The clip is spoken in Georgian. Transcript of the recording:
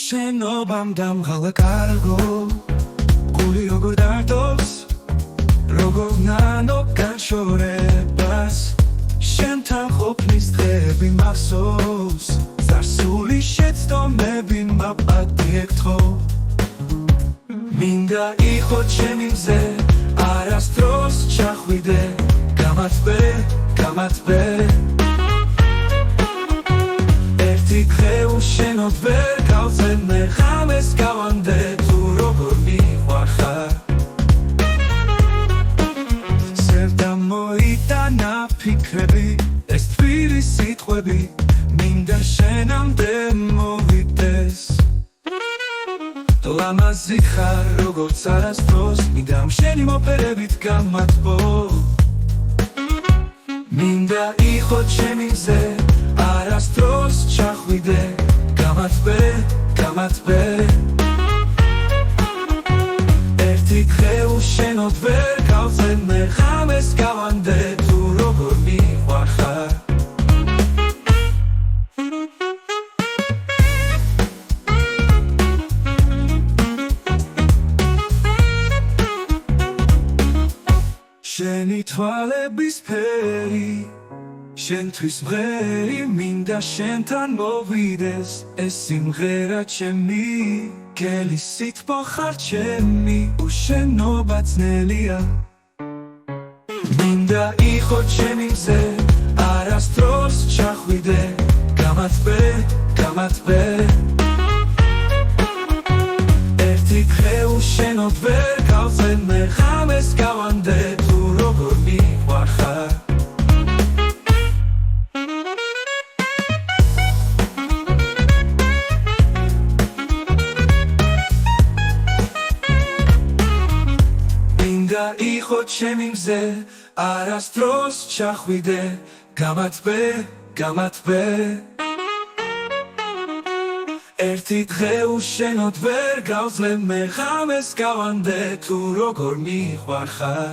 შენობამ დამღალა კარგო გული როგორ დარდობს როგორ ნანო განშორებას შენთან ყოფნის დღეები მახსოვს ზარსული შეცდომები მაპატიექტო მინდა იყო ჩემი მზე არასდროს ჩახვიდე გამათბე ერთი დღე უშენოდ ვერ გავზენე ღამეს გავანდე თუ როგორ მიყვარხარ სერდა მოიტანა ფიქრები ეს თბილი სიტყვები მინდა შენამდე მოვიდეს ლამაზი ხარ როგორც არასდროს მინდა შენი მოპერებით გამათბო მინდა იყო ჩემი მზე არასდროს ჩახვიდე გამათბე ერთი დღე უშენოდ ვერ გავზენე ღამეს გავანდე თუ როგორ მიყვარხარ შენი თვალების ფერი შენთვის მღერი მინდა შენთან მოვიდეს ეს სიმღერა ჩემი გელი სიტყვა ხარ ჩემი უშენობა ძნელია მინდა იყო ჩემი მზე არასდროს ჩახვიდე გამათბე ერთი დღე უშენოდ ვერ გავზენე ღამეს გავანდე თუ როგორ მიყვარხარ მინდა იყო ჩემი მზე არასდროს ჩახვიდე გამათბე ერთი დღე უშენოდ ვერ გავზენე ღამეს გავანდე თუ როგორ მიყვარხარ